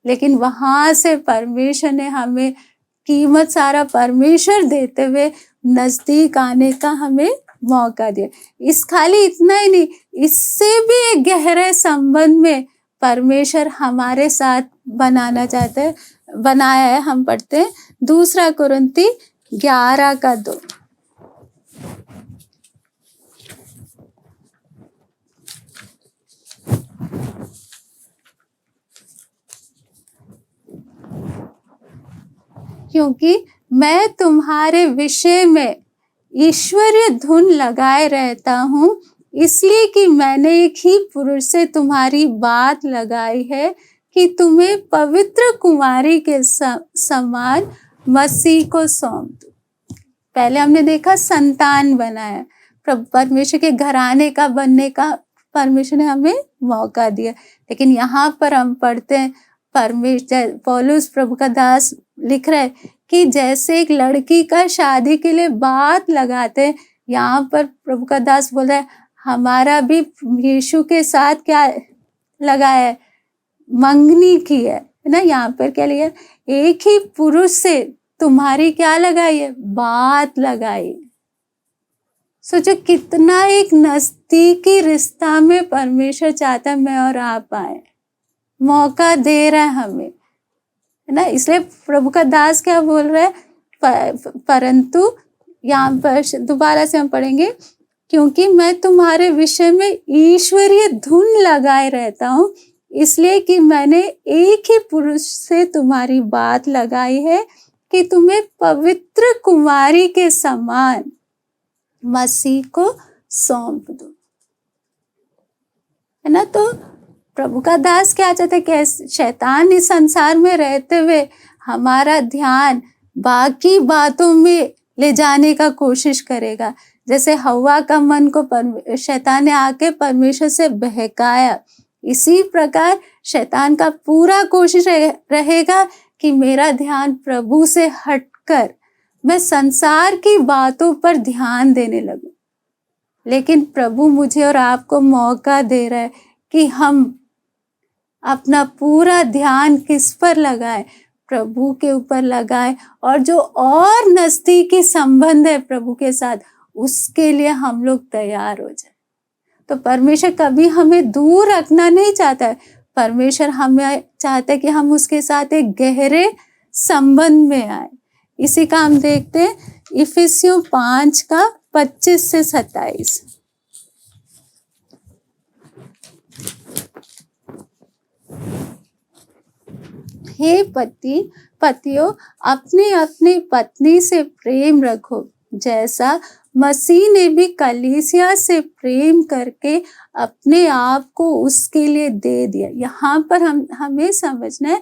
लेकिन वहां से परमेश्वर ने हमें कीमत सारा परमेश्वर देते हुए नजदीक आने का हमें मौका दिया। इस खाली इतना ही नहीं, इससे भी एक गहरे संबंध में परमेश्वर हमारे साथ बनाना चाहते हैं, बनाया है। हम पढ़ते हैं 2 कुरिन्ती 11:2। क्योंकि मैं तुम्हारे विषय में ईश्वरीय धुन लगाए रहता हूँ, इसलिए कि मैंने एक ही पुरुष से तुम्हारी बात लगाई है कि तुम्हें पवित्र कुमारी के समान मसीह को सौंप दूं। पहले हमने देखा संतान बनाया, परमेश्वर के घराने का बनने का परमेश्वर ने हमें मौका दिया। लेकिन यहाँ पर हम पढ़ते हैं, परमेश्वर पौलुस प्रभु का दास लिख रहे कि जैसे एक लड़की का शादी के लिए बात लगाते हैं, यहाँ पर प्रभु का दास बोल रहा है हमारा भी यीशु के साथ क्या लगाया है? मंगनी की है ना। यहाँ पर क्या लिया? एक ही पुरुष से तुम्हारी क्या लगाई है? बात लगाई। सोचो कितना एक नजदीकी रिश्ता में परमेश्वर चाहता है मैं और आप आए, मौका दे रहा है हमें, है ना। इसलिए प्रभु का दास क्या बोल रहा है? परंतु यहाँ पर दोबारा से हम पढ़ेंगे, क्योंकि मैं तुम्हारे विषय में ईश्वरीय धुन लगाए रहता हूँ, इसलिए कि मैंने एक ही पुरुष से तुम्हारी बात लगाई है कि तुम्हें पवित्र कुमारी के समान मसीह को सौंप दूं, है ना। तो प्रभु का दास क्या चाहते हैं कि शैतान इस संसार में रहते हुए हमारा ध्यान बाकी बातों में ले जाने का कोशिश करेगा। जैसे हव्वा का मन को शैतान ने आके परमेश्वर से बहकाया, इसी प्रकार शैतान का पूरा कोशिश रहेगा कि मेरा ध्यान प्रभु से हटकर मैं संसार की बातों पर ध्यान देने लगूं। लेकिन प्रभु मुझे और आपको मौका दे रहा है कि हम अपना पूरा ध्यान किस पर लगाएं? प्रभु के ऊपर लगाएं, और जो और नजदीकी संबंध है प्रभु के साथ, उसके लिए हम लोग तैयार हो जाए। तो परमेश्वर कभी हमें दूर रखना नहीं चाहता है, परमेश्वर हमें चाहता है कि हम उसके साथ एक गहरे संबंध में आए। इसी का हम देखते हैं इफिसियों 5:25 से 27। हे पतियों, अपनी अपनी पत्नी से प्रेम रखो, जैसा मसीह ने भी कलीसिया से प्रेम करके अपने आप को उसके लिए दे दिया। यहाँ पर हमें समझना है,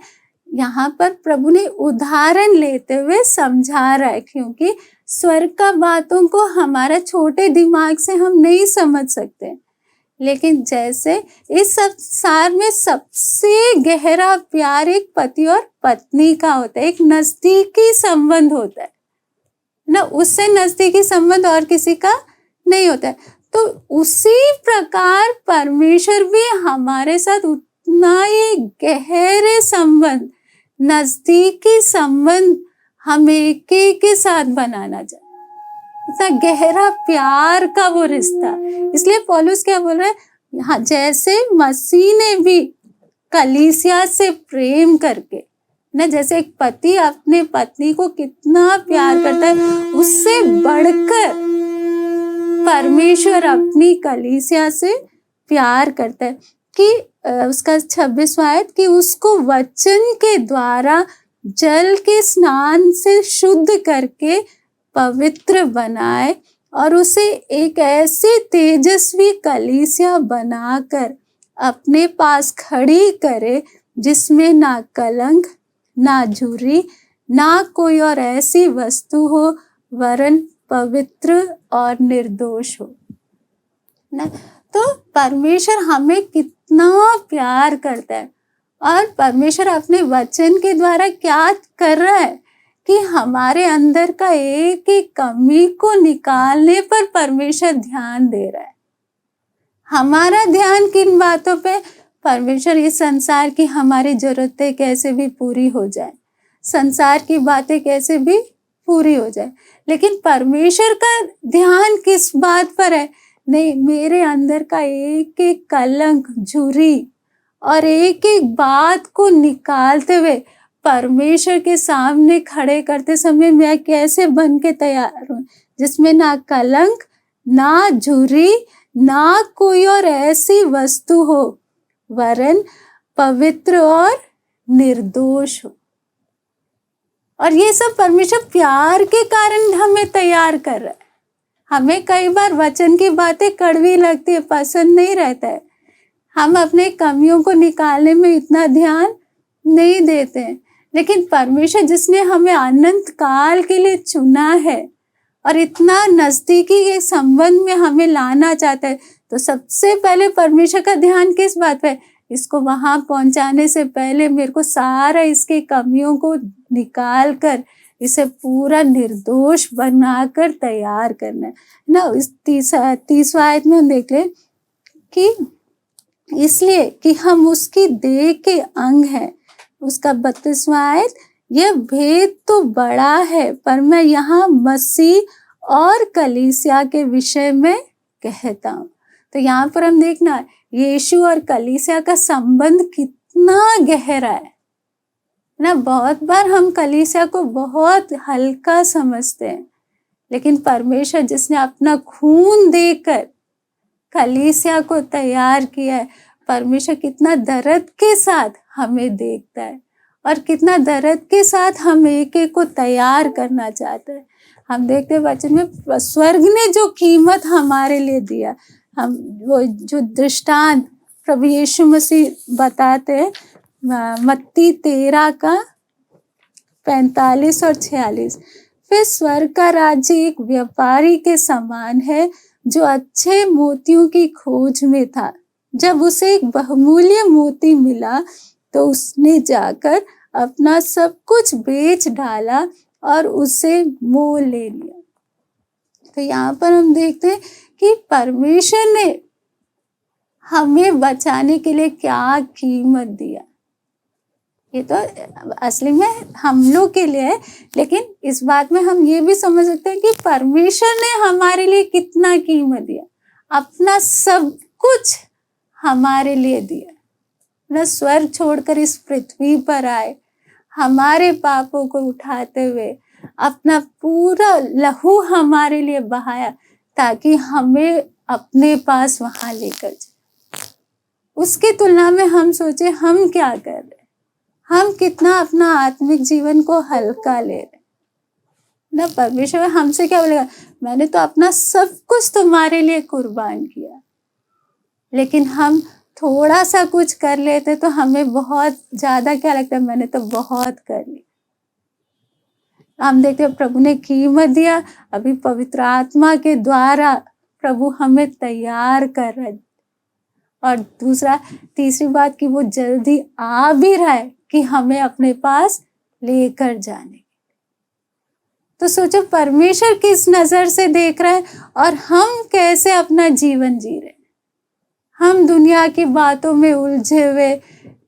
यहाँ पर प्रभु ने उदाहरण लेते हुए समझा रहा है, क्योंकि स्वर्ग का बातों को हमारा छोटे दिमाग से हम नहीं समझ सकते। लेकिन जैसे इस संसार में सबसे गहरा प्यार एक पति और पत्नी का होता है, एक नजदीकी संबंध होता है ना, उससे नजदीकी संबंध और किसी का नहीं होता है। तो उसी प्रकार परमेश्वर भी हमारे साथ उतना ही गहरे संबंध, नजदीकी संबंध हम एक एक के साथ बनाना चाहते, इतना गहरा प्यार का वो रिश्ता। इसलिए पौलुस क्या बोल रहा है, हाँ, जैसे मसीह ने भी कलीसिया से प्रेम करके ना, जैसे एक पति अपने पत्नी को कितना प्यार करता है, उससे बढ़कर परमेश्वर अपनी कलीसिया से प्यार करता है कि उसका 26वां आयत, कि उसको वचन के द्वारा जल के स्नान से शुद्ध करके पवित्र बनाए और उसे एक ऐसी तेजस्वी कलीसिया बनाकर अपने पास खड़ी करे जिसमें ना कलंक, ना झुर्री, ना कोई और ऐसी वस्तु हो, वरन पवित्र और निर्दोष हो ना। तो परमेश्वर हमें कितना प्यार करता है, और परमेश्वर अपने वचन के द्वारा क्या कर रहा है कि हमारे अंदर का एक एक कमी को निकालने पर परमेश्वर ध्यान दे रहा है। हमारा ध्यान किन बातों पे? परमेश्वर इस संसार की हमारी जरूरतें कैसे भी पूरी हो जाए, संसार की बातें कैसे भी पूरी हो जाए, लेकिन परमेश्वर का ध्यान किस बात पर है? नहीं, मेरे अंदर का एक एक कलंक, झुर्री और एक एक बात को निकालते हुए परमेश्वर के सामने खड़े करते समय मैं कैसे बन के तैयार हूँ, जिसमें ना कलंक, ना झुर्री, ना कोई और ऐसी वस्तु हो, वरन पवित्र और निर्दोष हो। और ये सब परमेश्वर प्यार के कारण हमें तैयार कर रहा है। हमें कई बार वचन की बातें कड़वी लगती है, पसंद नहीं रहता है, हम अपने कमियों को निकालने में इतना ध्यान नहीं देते हैं, लेकिन परमेश्वर जिसने हमें अनंत काल के लिए चुना है और इतना नजदीकी के संबंध में हमें लाना चाहता है, तो सबसे पहले परमेश्वर का ध्यान किस बात पे? इसको वहां पहुंचाने से पहले मेरे को सारा इसके कमियों को निकाल कर इसे पूरा निर्दोष बनाकर तैयार करना है ना। इस 30वां आयत में हम देख ले कि इसलिए कि हम उसकी देह के अंग हैं। उसका 32वां आयत, यह भेद तो बड़ा है, पर मैं यहाँ मसीह और कलीसिया के विषय में कहता हूँ। तो यहाँ पर हम देखना यीशु और कलीसिया का संबंध कितना गहरा है ना। बहुत बार हम कलीसिया को बहुत हल्का समझते हैं, लेकिन परमेश्वर जिसने अपना खून देकर कलीसिया को तैयार किया है, परमेश्वर कितना दर्द के साथ हमें देखता है और कितना दर्द के साथ हम एक एक को तैयार करना चाहता है। हम देखते हैं वचन में स्वर्ग ने जो कीमत हमारे लिए दिया, हम वो जो दृष्टांत प्रभु यीशु मसीह बताते हैं, मत्ती 13 का 45 और 46, फिर स्वर्ग का राज्य एक व्यापारी के समान है जो अच्छे मोतियों की खोज में था। जब उसे एक बहुमूल्य मोती मिला तो उसने जाकर अपना सब कुछ बेच डाला और उसे मोल ले लिया। तो यहाँ पर हम देखते हैं कि परमेश्वर ने हमें बचाने के लिए क्या कीमत दिया। ये तो असली में हम लोग के लिए है, लेकिन इस बात में हम ये भी समझ सकते हैं कि परमेश्वर ने हमारे लिए कितना कीमत दिया, अपना सब कुछ हमारे लिए दिया ना। स्वर्ग छोड़कर इस पृथ्वी पर आए, हमारे पापों को उठाते हुए अपना पूरा लहू हमारे लिए बहाया ताकि हमें अपने पास वहां लेकर जाए। उसकी तुलना में हम सोचे हम क्या कर रहे, हम कितना अपना आत्मिक जीवन को हल्का ले रहे ना। परमेश्वर हमसे क्या बोलेगा, मैंने तो अपना सब कुछ तुम्हारे लिए कुर्बान किया, लेकिन हम थोड़ा सा कुछ कर लेते तो हमें बहुत ज्यादा क्या लगता है, मैंने तो बहुत कर लिया। हम देखते हैं प्रभु ने कीमत दिया, अभी पवित्र आत्मा के द्वारा प्रभु हमें तैयार कर रहे। और दूसरा, तीसरी बात कि वो जल्दी आ भी रहा है कि हमें अपने पास लेकर जाने। तो सोचो परमेश्वर किस नजर से देख रहा है और हम कैसे अपना जीवन जी रहे हैं। हम दुनिया की बातों में उलझे हुए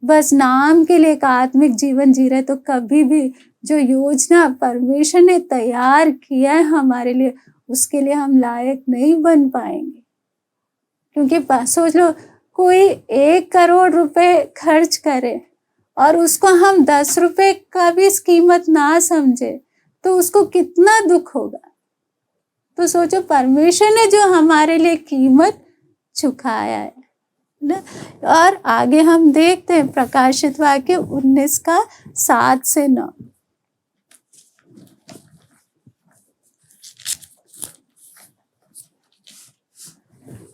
बस नाम के लिए एक आत्मिक जीवन जी रहे, तो कभी भी जो योजना परमेश्वर ने तैयार किया है हमारे लिए, उसके लिए हम लायक नहीं बन पाएंगे। क्योंकि सोच लो, कोई 1 करोड़ रुपए खर्च करे और उसको हम 10 रुपए का भी कीमत ना समझे, तो उसको कितना दुख होगा। तो सोचो परमेश्वर ने जो हमारे लिए कीमत चुकाया है ना। और आगे हम देखते हैं प्रकाशित वाक्य 19 का 7 से 9।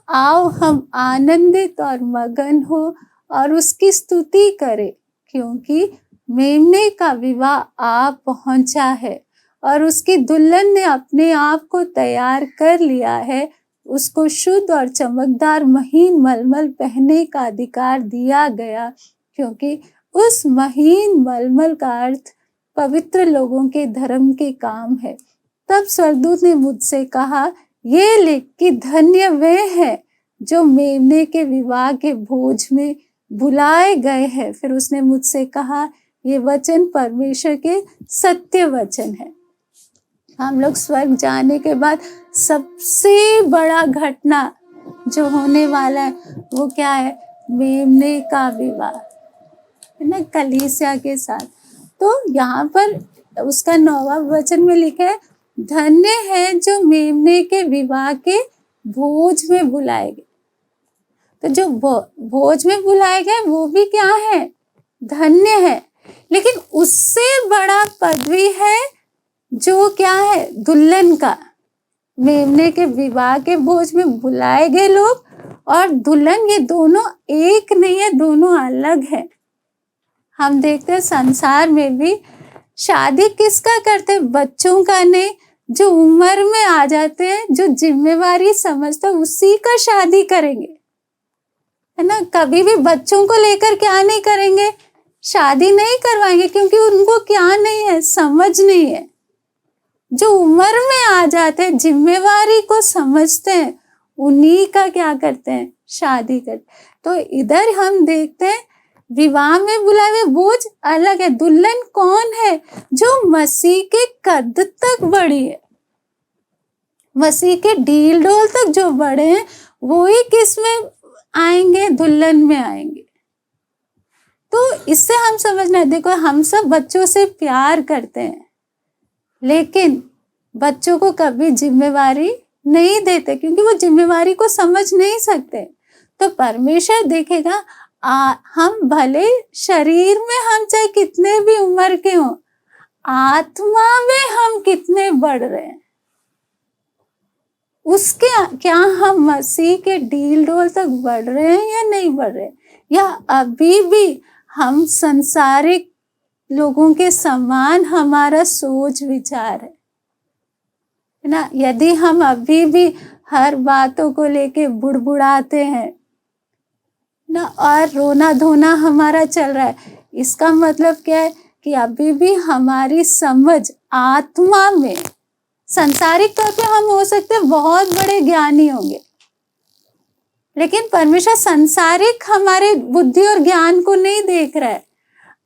आओ हम आनंदित और मगन हो और उसकी स्तुति करें, क्योंकि मेमने का विवाह आ पहुंचा है और उसकी दुल्हन ने अपने आप को तैयार कर लिया है। उसको शुद्ध और चमकदार महीन मलमल पहनने का अधिकार दिया गया, क्योंकि उस महीन मलमल का अर्थ पवित्र लोगों के धर्म के काम है। तब स्वर्गदूत ने मुझसे कहा, ये लिख कि धन्य वे हैं जो मेमने के विवाह के भोज में बुलाए गए हैं। फिर उसने मुझसे कहा, ये वचन परमेश्वर के सत्य वचन है। हम लोग स्वर्ग जाने के बाद सबसे बड़ा घटना जो होने वाला है वो क्या है? मेमने का विवाह है ना, कलीसिया के साथ। तो यहाँ पर उसका 9वां वचन में लिखा है, धन्य है जो मेमने के विवाह के भोज में बुलाए गए। तो जो भोज में बुलाए गए वो भी क्या है? धन्य है। लेकिन उससे बड़ा पदवी है जो क्या है? दुल्हन का। मेमने के विवाह के भोज में बुलाए गए लोग और दुल्हन, ये दोनों एक नहीं है, दोनों अलग है। हम देखते हैं संसार में भी शादी किसका करते हैं? बच्चों का नहीं। जो उम्र में आ जाते हैं, जो जिम्मेवारी समझते हैं, उसी का शादी करेंगे, है ना। कभी भी बच्चों को लेकर क्या नहीं करेंगे? शादी नहीं करवाएंगे, क्योंकि उनको क्या नहीं है? समझ नहीं है। जो उम्र में आ जाते हैं, जिम्मेवारी को समझते हैं, उन्हीं का क्या करते हैं? शादी करते। तो इधर हम देखते हैं विवाह में बुलाए हुए बोझ अलग है। दुल्हन कौन है? जो मसीह के कद तक बड़ी है, मसीह के ढील ढोल तक जो बड़े हैं, वो ही किस में आएंगे? दुल्हन में आएंगे। तो इससे हम समझना है, देखो हम सब बच्चों से प्यार करते हैं, लेकिन बच्चों को कभी जिम्मेवारी नहीं देते, क्योंकि वो जिम्मेवारी को समझ नहीं सकते। तो परमेश्वर देखेगा, हम भले शरीर में हम चाहे कितने भी उम्र के हों, आत्मा में हम कितने बढ़ रहे हैं, उसके क्या हम मसीह के ढील ढोल तक बढ़ रहे हैं या नहीं बढ़ रहे, या अभी भी हम संसारिक लोगों के समान हमारा सोच विचार है ना। यदि हम अभी भी हर बातों को लेके बुड़बुड़ाते हैं ना, और रोना धोना हमारा चल रहा है, इसका मतलब क्या है? कि अभी भी हमारी समझ आत्मा में, संसारिक तौर पे हम हो सकते हैं बहुत बड़े ज्ञानी होंगे, लेकिन परमेश्वर संसारिक हमारे बुद्धि और ज्ञान को नहीं देख रहा है।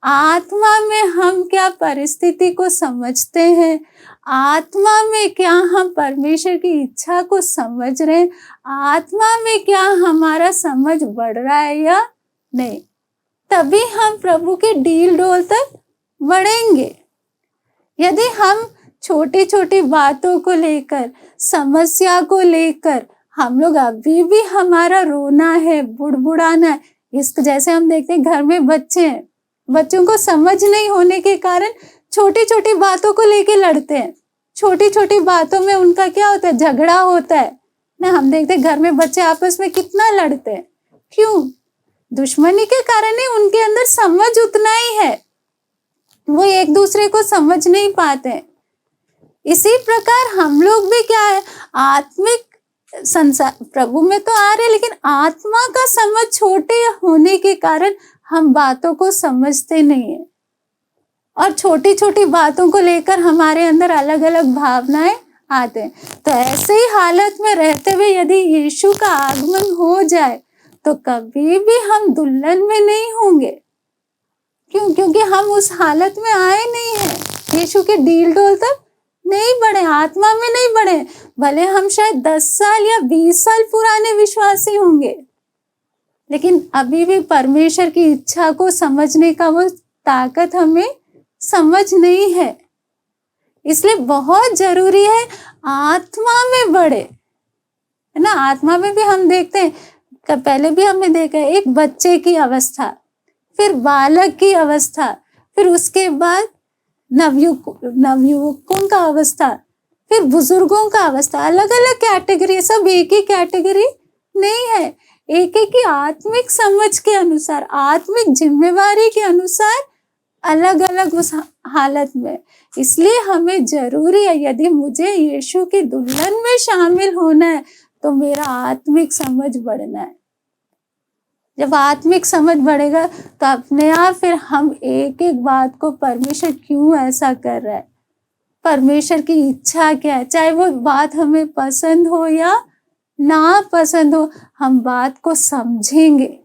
आत्मा में हम क्या परिस्थिति को समझते हैं, आत्मा में क्या हम परमेश्वर की इच्छा को समझ रहे हैं, आत्मा में क्या हमारा समझ बढ़ रहा है या नहीं, तभी हम प्रभु के ढील ढोल तक बढ़ेंगे। यदि हम छोटी छोटी बातों को लेकर, समस्या को लेकर हम लोग अभी भी हमारा रोना है, बुड़बुड़ाना है, इस जैसे हम देखते हैं घर में बच्चे हैं, बच्चों को समझ नहीं होने के कारण छोटी छोटी बातों को लेके लड़ते हैं, छोटी छोटी बातों में उनका क्या होता है? झगड़ा होता है ना। हम देखते हैं घर में बच्चे आपस में कितना लड़ते हैं, क्यों? दुश्मनी के कारण ही, उनके अंदर समझ उतना ही है, वो एक दूसरे को समझ नहीं पाते हैं। इसी प्रकार हम लोग भी क्या है? आत्मिक संसार प्रभु में तो आ रहे, लेकिन आत्मा का समझ छोटे होने के कारण हम बातों को समझते नहीं है। और छोटी छोटी बातों को लेकर हमारे अंदर अलग अलग भावनाएं आते हैं। तो ऐसे ही हालत में रहते हुए यदि यीशु का आगमन हो जाए तो कभी भी हम दुल्हन में नहीं होंगे। क्यों? क्योंकि हम उस हालत में आए नहीं हैं। यीशु के डील डोल तक नहीं बढ़े, आत्मा में नहीं बढ़े। भले हम शायद 10 साल या 20 साल पुराने विश्वासी होंगे, लेकिन अभी भी परमेश्वर की इच्छा को समझने का वो ताकत हमें समझ नहीं है। इसलिए बहुत जरूरी है आत्मा में बढ़े, है ना। आत्मा में भी हम देखते हैं, पहले भी हमने देखा है, एक बच्चे की अवस्था, फिर बालक की अवस्था, फिर उसके बाद नवयुवकों का अवस्था, फिर बुजुर्गों का अवस्था। अलग अलग कैटेगरी, सब एक ही कैटेगरी नहीं है। एक एक की आत्मिक समझ के अनुसार, आत्मिक जिम्मेवारी के अनुसार अलग अलग उस हालत में। इसलिए हमें जरूरी है, यदि मुझे यीशु की दुल्हन में शामिल होना है तो मेरा आत्मिक समझ बढ़ना है। जब आत्मिक समझ बढ़ेगा तो अपने आप फिर हम एक एक बात को, परमेश्वर क्यों ऐसा कर रहा है, परमेश्वर की इच्छा क्या है, चाहे वो बात हमें पसंद हो या ना पसंद हो, हम बात को समझेंगे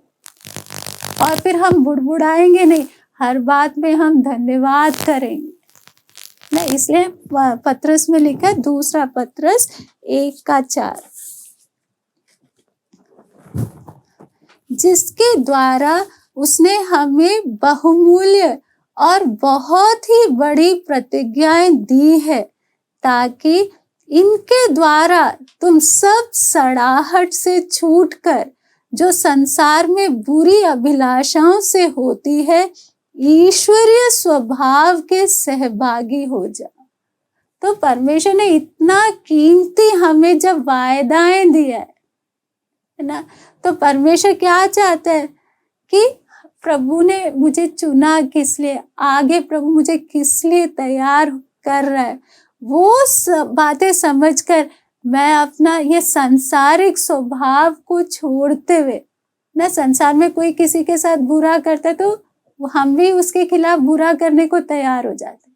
और फिर हम बुड़बुड़ाएंगे नहीं, हर बात में हम धन्यवाद करेंगे ना। इसलिए पत्रस में लिखा, दूसरा पत्रस 1:4, जिसके द्वारा उसने हमें बहुमूल्य और बहुत ही बड़ी प्रतिज्ञाएं दी है, ताकि इनके द्वारा तुम सब सड़ाहट से छूटकर जो संसार में बुरी अभिलाषाओं से होती है, ईश्वरीय स्वभाव के सहभागी हो जाओ। तो परमेश्वर ने इतना कीमती हमें जब वायदाएं दिया है ना, तो परमेश्वर क्या चाहता है कि प्रभु ने मुझे चुना किस लिए, आगे प्रभु मुझे किस लिए तैयार कर रहा है, वो सब बातें समझकर मैं अपना ये सांसारिक स्वभाव को छोड़ते हुए ना, संसार में कोई किसी के साथ बुरा करता है तो हम भी उसके खिलाफ बुरा करने को तैयार हो जाते।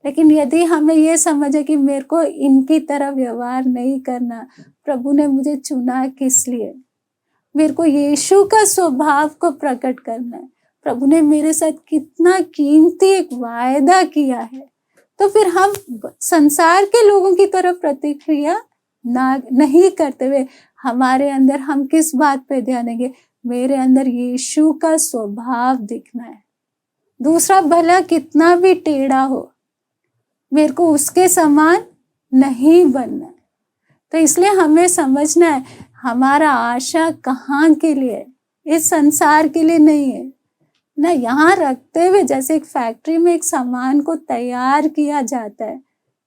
लेकिन यदि हमें ये समझे कि मेरे को इनकी तरह व्यवहार नहीं करना, प्रभु ने मुझे चुना किस लिए, मेरे को यीशु का स्वभाव को प्रकट करना है, प्रभु ने मेरे साथ कितना कीमती एक वायदा किया है, तो फिर हम संसार के लोगों की तरफ प्रतिक्रिया नहीं करते हुए हमारे अंदर हम किस बात पे ध्यान देंगे, मेरे अंदर यीशु का स्वभाव दिखना है। दूसरा भला कितना भी टेढ़ा हो, मेरे को उसके समान नहीं बनना है। तो इसलिए हमें समझना है हमारा आशा कहाँ के लिए है, इस संसार के लिए नहीं है ना। यहाँ रखते हुए, जैसे एक फैक्ट्री में एक सामान को तैयार किया जाता है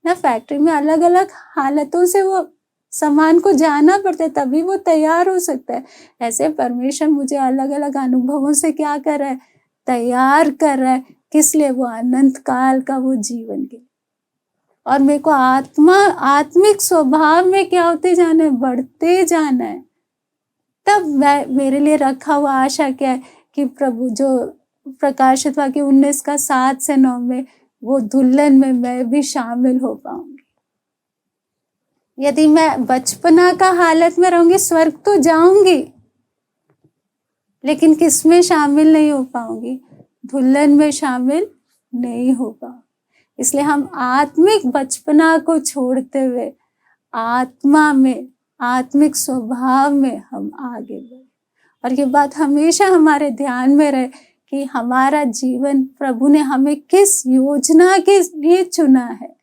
ना, फैक्ट्री में अलग अलग हालतों से वो सामान को जाना पड़ता है तभी वो तैयार हो सकता है। ऐसे परमेश्वर मुझे अलग अलग अनुभवों से क्या कर रहा है, तैयार कर रहा है। किस लिए? वो अनंत काल का वो जीवन के। और मेरे को आत्मिक स्वभाव में क्या होते जाना है, बढ़ते जाना है। तब मेरे लिए रखा हुआ आशा क्या है कि प्रभु जो प्रकाशित वाक्य 19:7-9 में, वो दुल्हन में मैं भी शामिल हो पाऊंगी। यदि मैं बचपना का हालत में रहूंगी, स्वर्ग तो जाऊंगी, लेकिन किस में शामिल नहीं हो पाऊंगी, दुल्हन में शामिल नहीं हो पाऊंगी। इसलिए हम आत्मिक बचपना को छोड़ते हुए आत्मा में, आत्मिक स्वभाव में हम आगे बढ़े। और ये बात हमेशा हमारे ध्यान में रहे कि हमारा जीवन प्रभु ने हमें किस योजना के लिए चुना है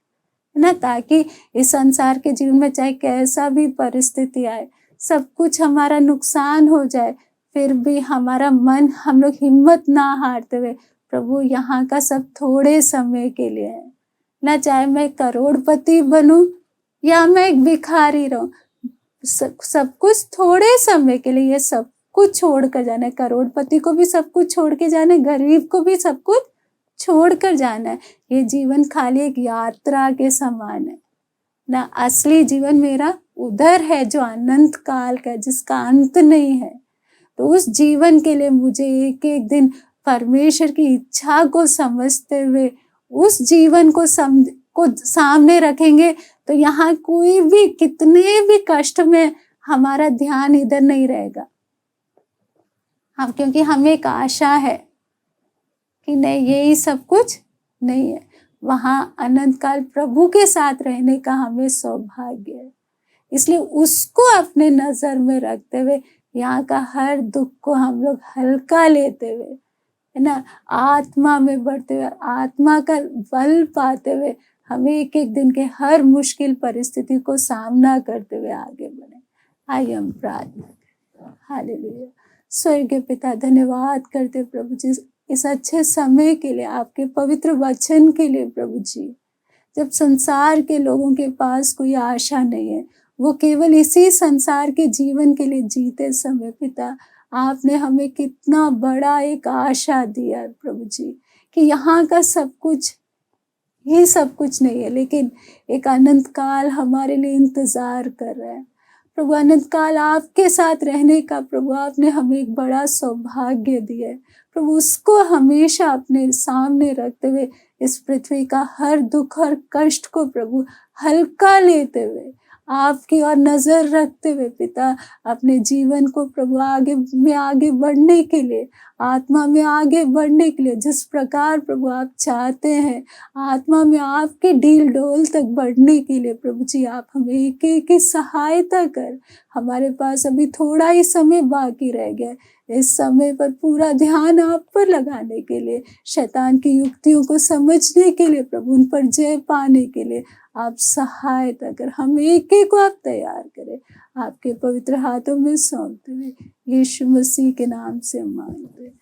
ना, ताकि इस संसार के जीवन में चाहे कैसा भी परिस्थिति आए, सब कुछ हमारा नुकसान हो जाए, फिर भी हमारा मन, हम लोग हिम्मत ना हारते हुए, प्रभु यहाँ का सब थोड़े समय के लिए है ना। चाहे मैं करोड़पति बनूं या मैं एक भिखारी रहूं, सब कुछ थोड़े समय के लिए, ये सब कुछ छोड़ कर जाना है। करोड़पति को भी सब कुछ छोड़ के जाना है, गरीब को भी सब कुछ छोड़ कर जाना है। ये जीवन खाली एक यात्रा के समान है ना। असली जीवन मेरा उधर है जो अनंत काल का, जिसका अंत नहीं है। तो उस जीवन के लिए मुझे एक एक दिन परमेश्वर की इच्छा को समझते हुए उस जीवन को सामने रखेंगे तो यहाँ कोई भी कितने भी कष्ट में हमारा ध्यान इधर नहीं रहेगा। हम क्योंकि हमें एक आशा है कि नहीं, यही सब कुछ नहीं है, वहाँ अनंत काल प्रभु के साथ रहने का हमें सौभाग्य है। इसलिए उसको अपने नजर में रखते हुए यहाँ का हर दुख को हम लोग हल्का लेते हुए, है ना, आत्मा में बढ़ते हुए, आत्मा का बल पाते हुए हमें एक एक दिन के हर मुश्किल परिस्थिति को सामना करते हुए आगे बढ़े। आइए हम प्रार्थना करें। हालेलुया। स्वर्गीय पिता, धन्यवाद करते प्रभु जी इस अच्छे समय के लिए, आपके पवित्र वचन के लिए प्रभु जी। जब संसार के लोगों के पास कोई आशा नहीं है, वो केवल इसी संसार के जीवन के लिए जीते समय पिता, आपने हमें कितना बड़ा एक आशा दिया प्रभु जी कि यहाँ का सब कुछ, ये सब कुछ नहीं है, लेकिन एक अनंत काल हमारे लिए इंतजार कर रहा है प्रभु। अनंत काल आपके साथ रहने का प्रभु आपने हमें एक बड़ा सौभाग्य दिया है प्रभु। उसको हमेशा अपने सामने रखते हुए इस पृथ्वी का हर दुख और कष्ट को प्रभु हल्का लेते हुए, आपकी और नजर रखते हुए पिता, अपने जीवन को प्रभु आगे बढ़ने के लिए, आत्मा में आगे बढ़ने के लिए, जिस प्रकार प्रभु आप चाहते हैं आत्मा में आपके डील डोल तक बढ़ने के लिए प्रभु जी, आप हमें एक एक की सहायता कर। हमारे पास अभी थोड़ा ही समय बाकी रह गया, इस समय पर पूरा ध्यान आप पर लगाने के लिए, शैतान की युक्तियों को समझने के लिए प्रभु, उन पर जय पाने के लिए आप सहायता कर। हम एक एक को आप तैयार करें, आपके पवित्र हाथों में सौंपते हुए यीशु मसीह के नाम से मांगते हैं।